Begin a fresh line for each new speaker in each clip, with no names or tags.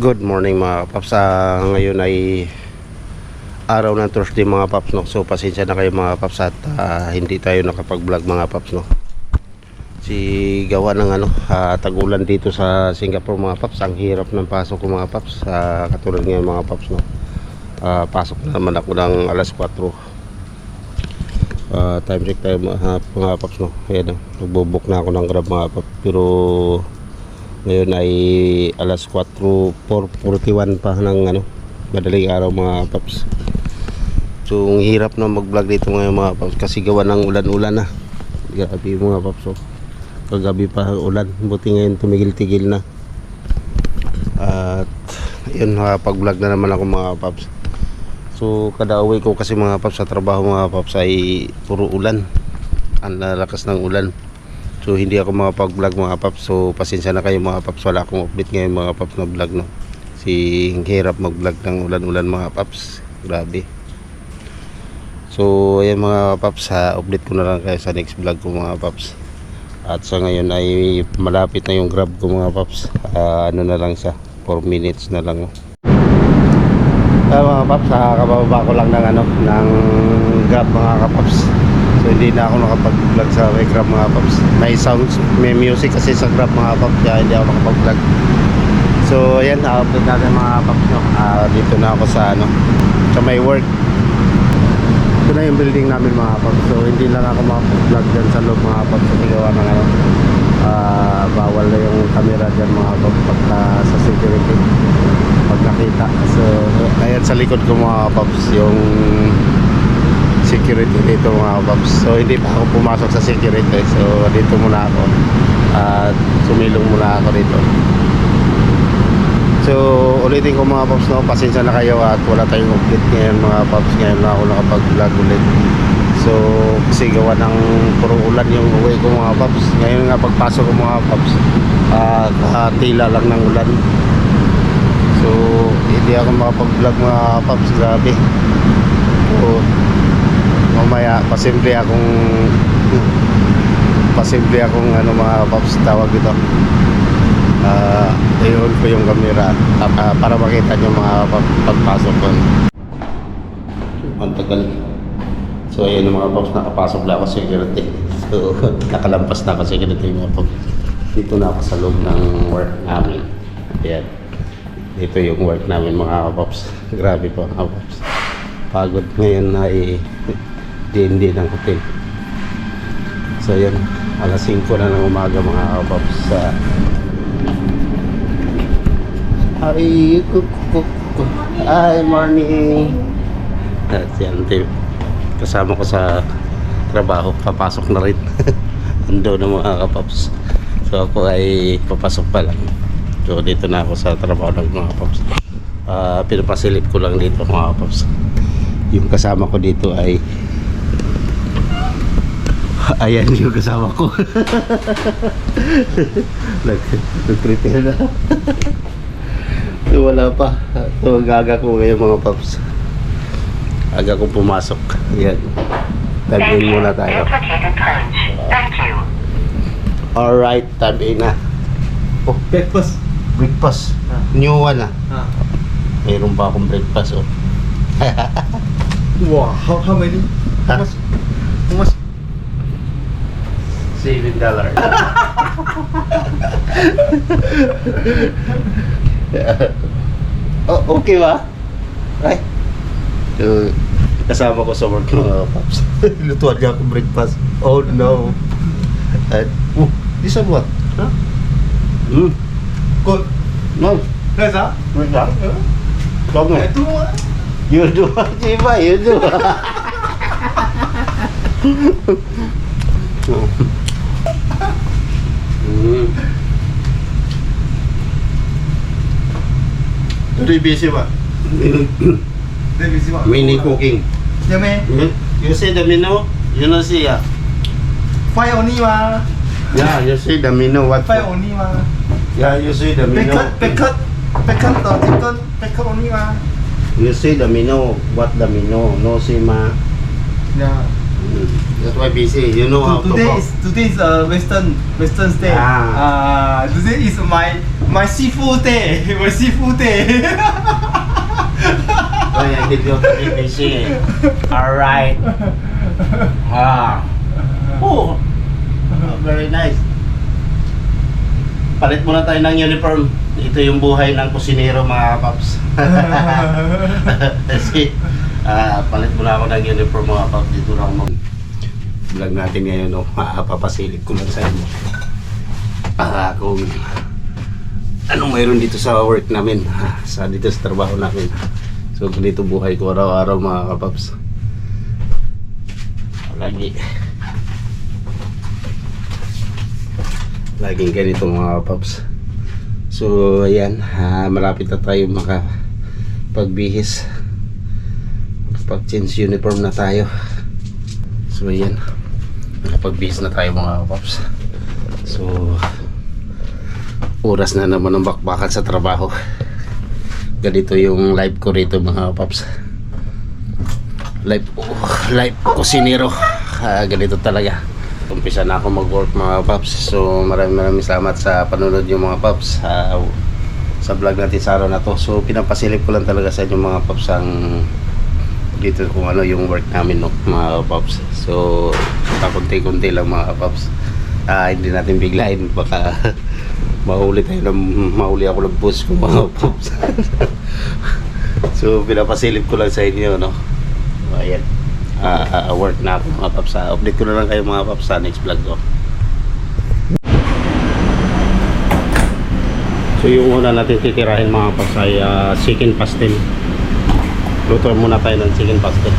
Good morning mga paps. Ngayon ay araw ng Thursday mga paps, no? So pasensya na kayo mga paps at hindi tayo nakapag-vlog mga paps, no? Si gawa ng tagulan dito sa Singapore mga paps. Ang hirap ng pasok ko mga paps. Katulad ngayon mga paps, no? Pasok na naman ako ng alas 4. Time check tayo mga paps, no? Ayan, nagbubuk na ako ng Grab mga paps. Pero ngayon ay alas 4:41 pa ng madaling araw mga paps. So ang hirap na mag-vlog dito ngayon mga paps kasi gawa ng ulan-ulan na. Grabe mga paps, oh. Kagabi pa ulan, buti ngayon tumigil-tigil na. At yun, pag-vlog na naman ako mga paps. So kada uwi ko kasi mga paps sa trabaho mga paps ay puro ulan. Ang lakas ng ulan. So hindi ako makapag-vlog mga paps. So pasensya na kayo mga paps. Wala akong update ngayon mga paps na vlog, no. Kasi hirap mag-vlog ng ulan-ulan mga paps. Grabe. So ayan mga paps, update ko na lang kayo sa next vlog ko mga paps. At sa ngayon ay malapit na yung Grab ko mga paps. Ano na lang siya, 4 minutes na lang. Mga paps, kababa ko lang ng Grab mga kapaps. So hindi na ako nakapag-vlog sa Grab mga paps. May sounds, may music kasi sa Grab mga paps, kaya hindi ako nakapag-vlog. So ayan, update natin mga paps, no? Dito na ako sa sa may work. Ito na yung building namin mga paps. So hindi lang ako makapag-vlog dyan sa loob mga paps. Kasi gawa ng bawal na yung camera dyan mga paps pagka sa security pag nakita. So ayan sa likod ko mga paps yung security dito mga paps. So hindi pa ako pumasok sa security. So dito muna ako at sumilong muna ako dito. So ulitin ko mga paps, no, pasensya na kayo at wala tayong update ngayon mga paps. Ngayon na ako nakapag-vlog ulit. So kasi gawa ng puro ulan yung uwi ko mga paps. Ngayon nga pagpasok ko mga paps, tila lang ng ulan. So hindi ako makapag-vlog mga paps. Grabe. So mamaya pasimple akong mga paps tawag ito. Ayun ko yung camera para makita nyo mga pagpasok ko. Ang tagal. So ayun mga paps, nakapasok na ako security. So nakalampas na ako security mga paps. Dito na ako sa loob ng work namin. Ayan, dito yung work namin mga paps. Grabe po mga paps. Pagod ngayon na hindi ng hotel. So ayan, alas 5 na ng umaga mga paps. Hi, morning. That's yan, kasama ko sa trabaho, papasok na rin. Ando na mga kapaps. So ako ay papasok pa lang. So dito na ako sa trabaho ng mga kapaps. Pinapasilip ko lang dito mga kapaps. Yung kasama ko dito ay ayan yung kasama ko. Nag-prepare na. So wala pa. So gaga ko ngayon mga paps. Aga kong pumasok. Ayan. Time-in muna tayo. Alright, time-in na. Oh,
Breakfast.
breakfast. New one ah. Mayroon pa akong breakfast, oh.
Wow, how many?
Huh?
How much?
$7. Oh, okay ba? Right? So, kasama ko sa work mga paps. Lutuan niya akong breakfast. Oh no. At, this one what? Huh?
Good.
No.
Nice, huh?
Wait lang. Wag mo.
Ito mo.
You do. Diba? You do.
Today busy ba? Today busy ba?
Mini cooking.
Yeah, man.
You see the menu? You know see ya?
5 only ma.
Yeah, you see the menu what?
5 only ma.
Yeah, you see the menu.
Bacon to chicken. Bacon only ma.
You see the menu. What the menu? No see ma.
Yeah.
That's quite busy. You know how to walk.
Today is Western day. Today is my seafood day. My seafood day.
Oh, yeah, hindi ko very busy. Alright. Oh, very nice. Palit muna tayo ng uniform. Ito yung buhay ng kusinero, mga paps. Kasi, palit muna ako ng uniform, mga paps. Dito na ako mag-vlog natin ngayon, no? Papasilip ko lang sa inyo. Kung anong mayroon dito sa work namin, dito sa trabaho namin. So, ganito buhay ko araw-araw, mga kapaps. Laging ganito, mga kapaps. So, ayan, malapit na tayo makapagbihis. Pag-change uniform na tayo. So, ayan, nakapagbihis na tayo, mga kapaps. So, oras na naman ng bakbakan sa trabaho. Ganito yung live ko rito, mga paps. Live kusinero. Ganito talaga. Umpisa na ako mag-work, mga paps. So maraming salamat sa panonood yung mga paps sa vlog natin sa araw na to. So pinapasilip ko lang talaga sa inyo, mga paps, ang dito kung ano yung work namin, no, mga paps. So kunti-kunti lang, mga paps. Hindi natin biglain, baka mahuli ako ng bus ko, mga pops. So pinapasilip ko lang sa inyo, no. Ayan, work na ako, mga pops. Update ko na lang kayo, mga pops, sa next vlog ko. So yung una natin titirahin, mga pops, ay chicken pastel. Luto muna tayo ng chicken pastel.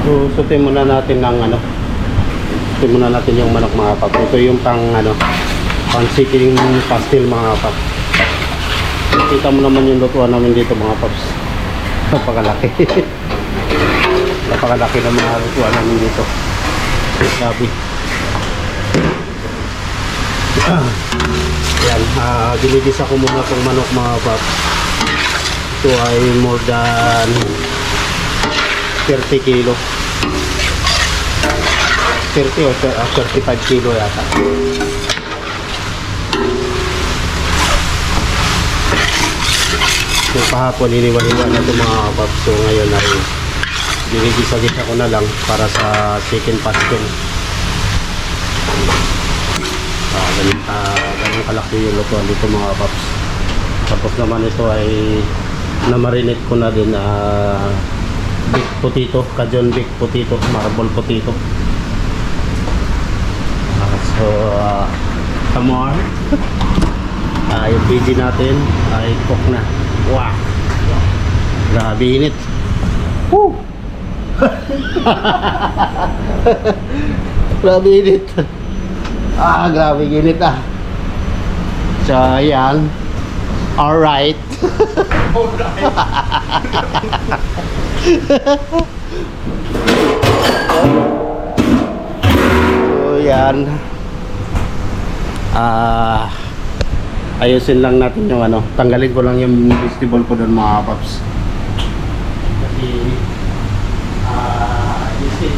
So, sutin muna natin ng sutin muna natin yung manok, mga paps. Ito yung pang chicken pastel, mga paps. Kita mo naman yung lutuan namin dito, mga paps. Napakalaki. Napakalaki ng mga lutuan namin dito. Grabe. Yan, ginigisa ko muna itong manok, mga paps. Ito ay more than 30 kilo. 30 o 35 kilo yata. So kahapon iniwan-iwan na ito, mga paps. So ngayon ay ginigisa-gisa ko na lang para sa chicken pastel. Ganun kalaki yung lutuan dito, mga paps. Tapos naman ito ay na-marinate ko na din baked potato, Cajun baked potato, marble potato. So, come on. Yung BG natin ay cook na. Wow! Grabe init. Woo! Grabe init. Grabe init So, ayan. Alright. So, yan. Ayusin lang natin yung tanggalin ko lang yung vegetable ko doon, mga paps. Kasi ayusin.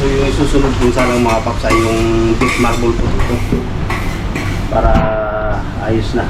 So yung isusunod kung saan ang mga paps ay yung beef marble po dito para ayos na.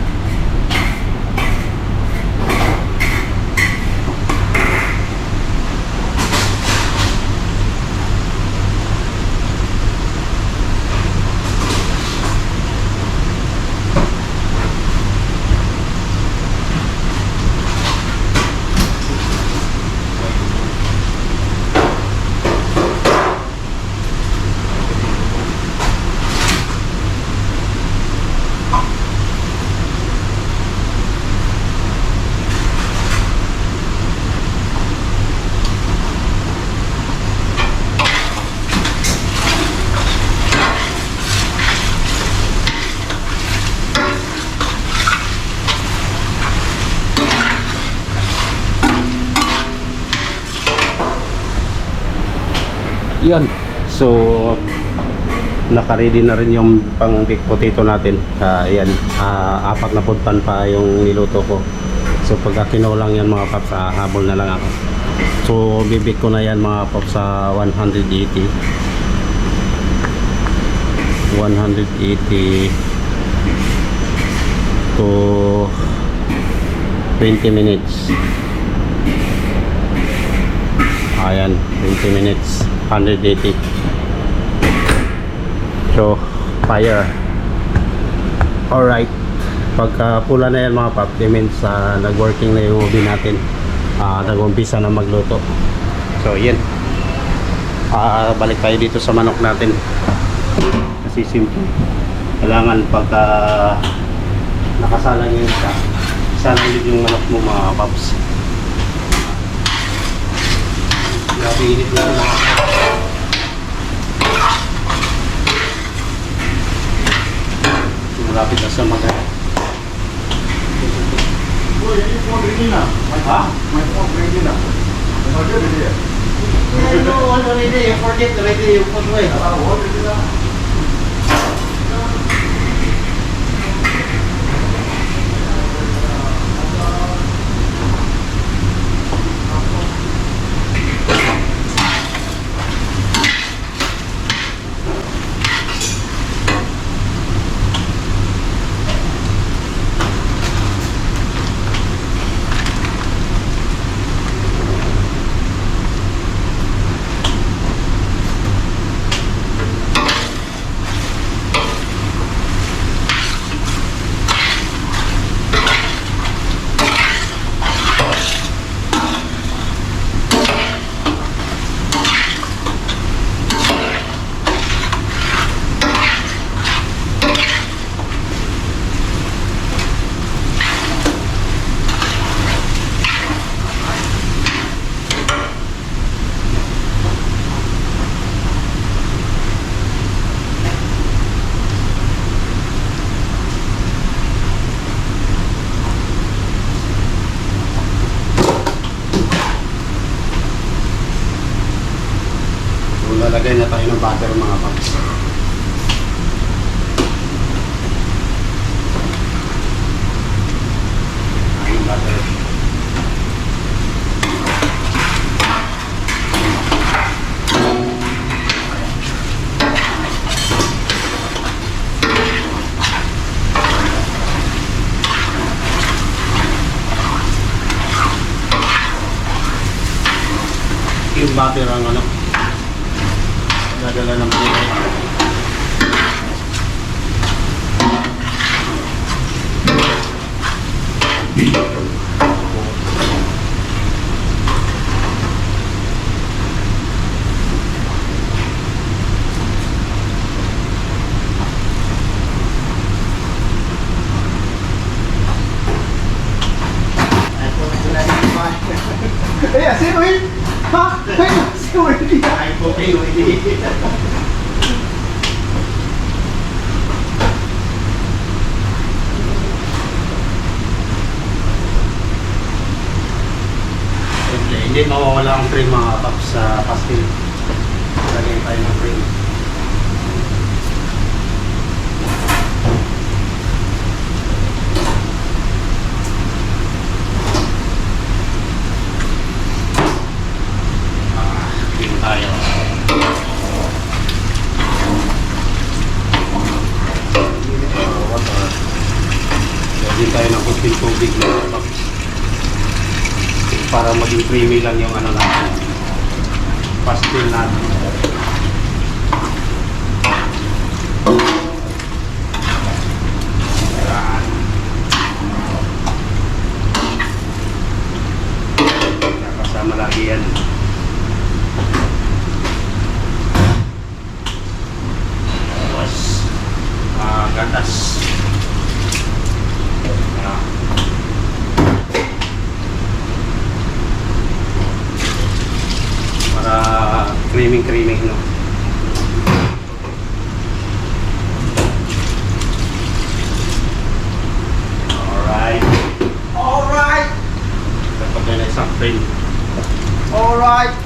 Yun. So, naka-ready na rin yung pang baked potato natin. Ayan, 4 na putpan pa yung niluto ko. So, pagka kinulang yan mga paps, habol na lang ako. So, bibig ko na yan mga paps sa 180 to 20 minutes. Ayan, 20 minutes, 180. So, fire. Alright. Pagka pula na yan mga pap, it means nag-working na yung oven natin. Nag-umpisa na magluto. So, yan. Balik tayo dito sa manok natin. Kasi simple. Kailangan pagka nakasalang yun sa salang yun yung manok mo mga paps. Grabe init na mga malapit na sa magana.
Boy, ini phone ready na. My phone ready na. Forget it.
No, already, you forget already, you put away.
What ready na?
Lalagay na tayo ng butter mga paps. Ay, butter. Yung butter ang ano, dadala ng buhay.
Eh, así, güey. Ha? Así, güey.
Ay, okay, okay. Hindi mawawala ang cream mga paps sa pastil. Lagyan tayo ng cream. Cream tayo. Lagyan tayo ng kunting tubig mga paps. Para maging creamy lang yung ano natin, pastil natin. Kasama lagi yan. Tapos gatas. Creaming no. Alright. Tapos na isang frame.
Alright.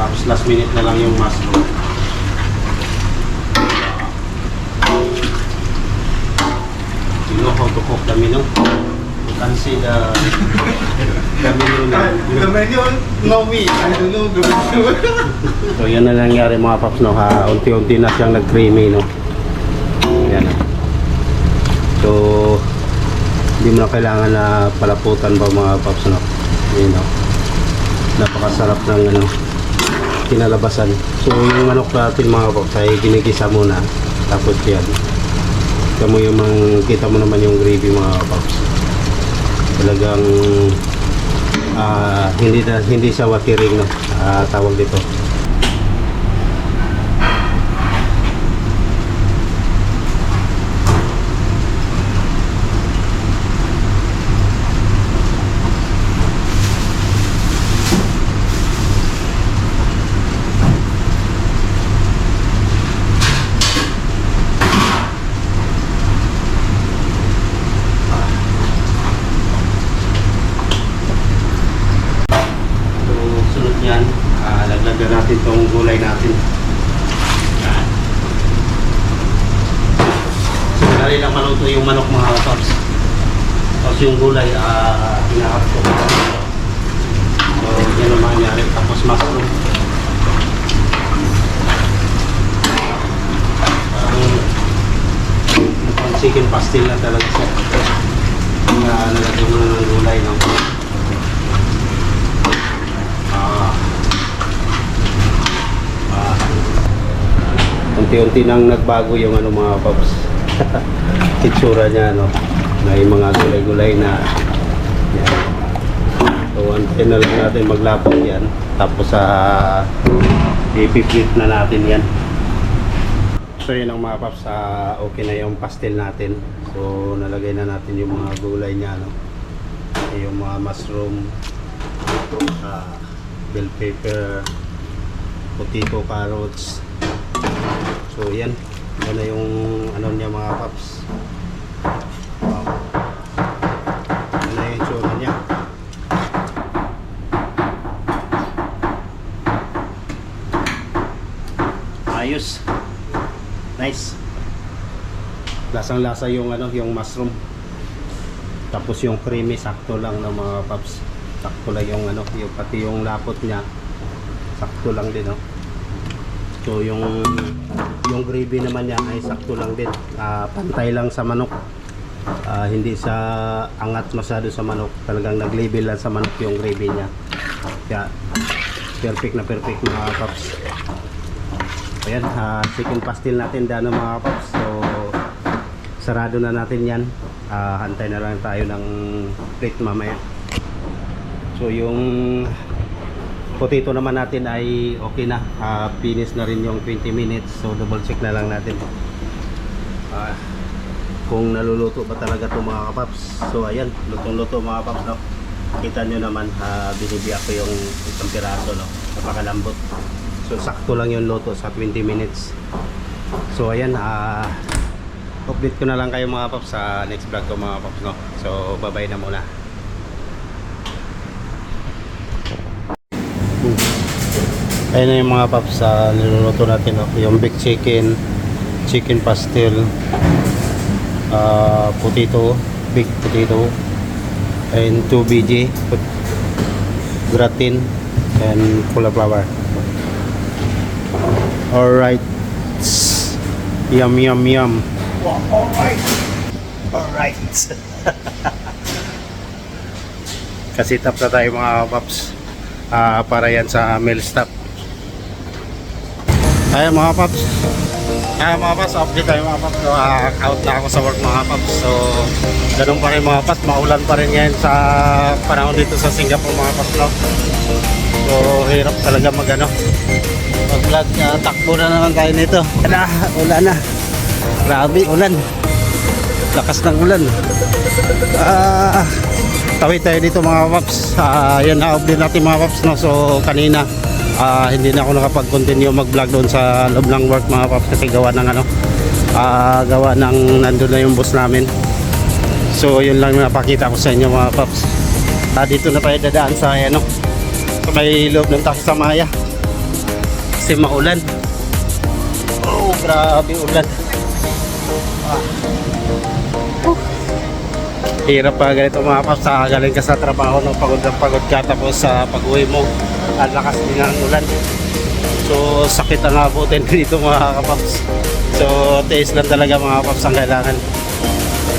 Tapos last minute na lang yung mushroom. You know how to cook the menu? You can see the menu na.
The menu, no me. I don't know the menu.
So yan na nangyari mga paps, no? Unti-unti na siyang nag-creamy, no? Yan. So hindi mo na kailangan na palaputan ba mga paps, no? Yan, no? Napakasarap ng ano, kinalabasan. So yung manok natin mga paps ay ginigisa muna. Tapos yan. Kita mo naman yung gravy mga paps. Talagang hindi siya watiring, no? Tawag dito. Lagyan natin itong gulay natin. So, dali lang maluto yung manok mga paps. Tapos yung gulay, hinahap ko. So, yan ang mangyari. Tapos mushroom. Parang chicken pastel na talaga siya. Nalagyan mo na ng gulay, no? Unti-unti nang nagbago yung ano mga paps. Itsura niya, no? May mga gulay-gulay na yan. So antayin na lang natin maglapot yan. Tapos ipiplit na natin yan. So yun ang mga paps, okay na yung pastel natin. So nalagay na natin yung mga gulay niya, no? Yung mga mushroom, bell pepper, potato, carrots. So yan na yung ano niya mga paps. Wow. Yan na yung tsura niya. Ayos. Nice. Lasang lasa yung ano, yung mushroom. Tapos yung creamy sakto lang ng mga paps. Sakto lang yung ano, yung pati yung lapot niya. Sakto lang din, no? So yung gravy naman niya ay sakto lang din. Pantay lang sa manok. Hindi sa angat masyado sa manok. Talagang nag-label lang sa manok yung gravy niya. Kaya perfect na perfect mga paps. Ayan, chicken pastel natin dano mga paps. So sarado na natin yan. Hantay na lang tayo ng plate mamaya. So yung potato naman natin ay okay na, finish na rin yung 20 minutes. So double check na lang natin kung naluluto ba talaga ito mga kapaps. So ayan, lutong-luto mga kapaps, no? Kita nyo naman, binibiyak ko yung isang piraso, no? Napakalambot. So sakto lang yung luto sa 20 minutes. So ayan, update ko na lang kayo mga kapaps sa next vlog ko mga kapaps, no? So bye bye na muna. Ayun na yung mga paps sa niluluto natin, no? Yung baked chicken, chicken pastel, potato, baked potato, and 2 BG, gratin, and cauliflower. Alright. Yum yum yum. Alright. Alright. Kasi tap na tayo mga paps, para yan sa meal stop. Ayan mga paps, update tayo mga paps. So, out na ako sa work mga paps. So ganun pa rin mga paps, maulan pa rin ngayon sa panahon dito sa Singapore mga paps, no? So hirap talaga mag vlog. Takbo na naman tayo nito. Ulan na, grabe ulan, lakas ng ulan. Tawid tayo dito mga paps. Yan na update natin mga paps, no? So kanina hindi na ako nakapag-continue mag-vlog doon sa loob ng work mga paps kasi gawa ng gawa ng nandun na yung boss namin. So yun lang napakita ko sa inyo mga paps. Dito na tayo dadaan sa sa may loob ng Taksamaya. kasi maulan. Oh, grabe ulan. Hirap pa ganito mga paps, galing ka sa trabaho, no? Pagod na pagod ka, tapos sa pag-uwi mo ang lakas din ng ulan, so sakit ang abutin dito mga kapaps. So tiis lang talaga mga paps ang kailangan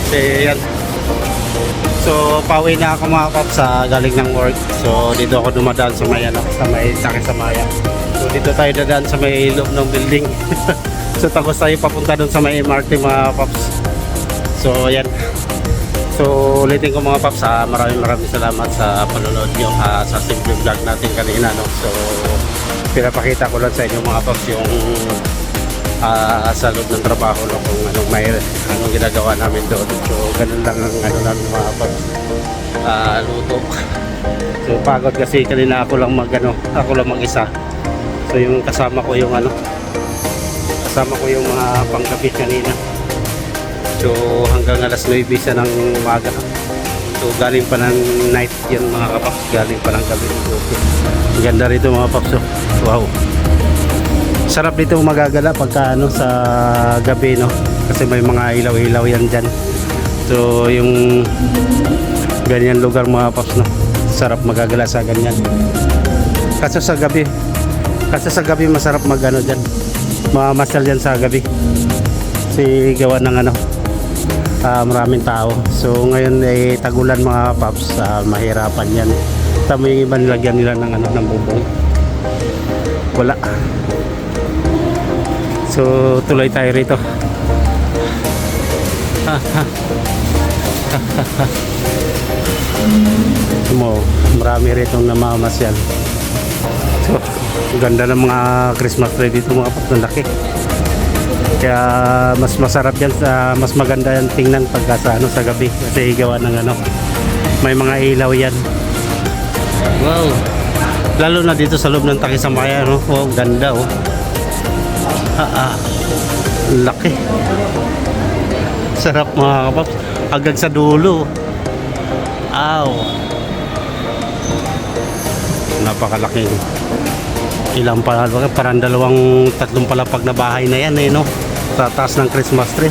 kasi yan. So pauwi na ako mga paps sa galing ng work. So dito ako dumadaan sa may ano, sa may Takisamayan. So dito tayo dadaan sa may loob ng building. So tapos tayo papunta doon sa may MRT mga paps. So yan. So ulitin ko mga paps, maraming salamat sa panonood nyo sa simple vlog natin kanina, no? So pinapakita ko lang sa inyo mga paps yung sa loob ng trabaho, no? Kung anong ginagawa namin doon. So ganun lang ang ano lang mga paps, luto. So pagod kasi kanina ako lang mag-isa. So yung kasama ko yung mga panggabi kanina. So hanggang alas 9 siya ng umaga. So galing pa ng night yan mga kapaps, galing pa ng gabi. Ang ganda rito mga paps. Wow, sarap dito magagala pagka sa gabi, no? Kasi may mga ilaw-ilaw yan dyan. So yung ganyan lugar mga paps, no? Sarap magagala sa ganyan. Kasi sa gabi masarap dyan, mamasyal dyan sa gabi. Kasi gawa ng maraming tao. So ngayon ay tagulan mga paps, mahirapan yan. Tama yung iba nilagyan nila ng bubong. Wala. So tuloy tayo rito. Marami rito namamasyal. So ganda ng mga Christmas tree dito mga paps, ang laki. Kaya mas masarap yan, mas maganda yan tingnan pagka sa gabi kasi gawa ng may mga ilaw yan. Wow, lalo na dito sa loob ng Takisamayan, no? Oh, ganda oh. Laki, sarap mga kapaps hanggang sa dulo. Napakalaking, ilang parang tatlong palapag na bahay na yan, no? Sa taas ng Christmas tree.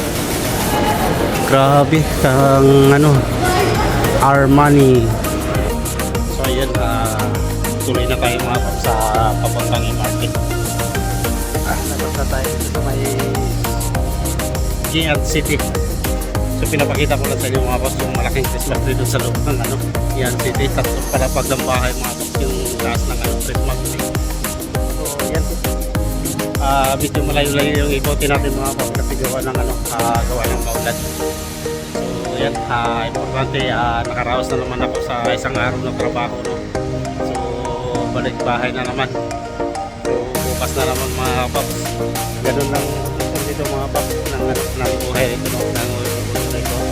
Grabe ang Armani. So ayan, tuloy na tayo mga paps sa papuntang MRT. Labas na tayo sa may Giant City. So pinapakita ko lang sa inyo mga paps yung malaking Christmas tree doon sa loob ng Giant City. Tatlong palapag ng bahay mga paps yung taas ng Christmas tree. So yan, medyo malayo-layo yung ikotin natin mga paps kasi gawa ng maulan. So yan, importante, nakaraos na naman ako sa isang araw ng trabaho, no? So balik bahay na naman. So bukas na naman mga paps. Ganun lang dito mga paps ng buhay ito, no? Ng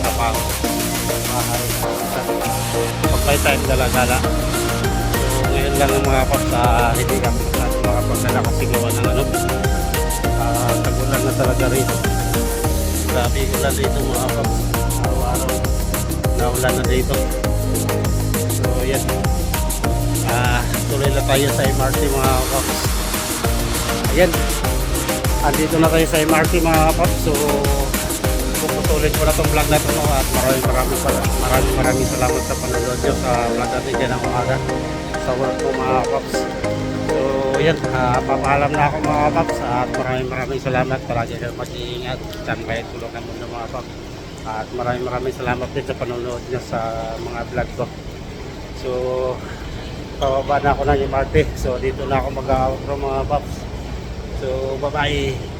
trabaho, bahay, pag-by time gala-gala. So ngayon lang ang mga paps, hindi kami makapagdala kasi gawa ng tagulan na talaga rito. Grabe ulan dito mga paps, araw-araw na ulan na dito. So yan, tuloy na tayo sa MRT mga paps. Ayan, andito na tayo sa MRT mga paps. So puputuloy ko na itong vlog na ito, no? At maraming salamat sa panonood nyo sa vlog natin dyan ng umaga sa work ko mga paps. So yan, papaalam na ako mga paps at maraming salamat. Palagi kayo mag-iingat dyan kahit tulog ng mundo mga paps. At maraming salamat din sa panonood nyo sa mga vlog ko. So pababa na ako ng MRT. So dito na ako mag-outro mga paps. So bye bye.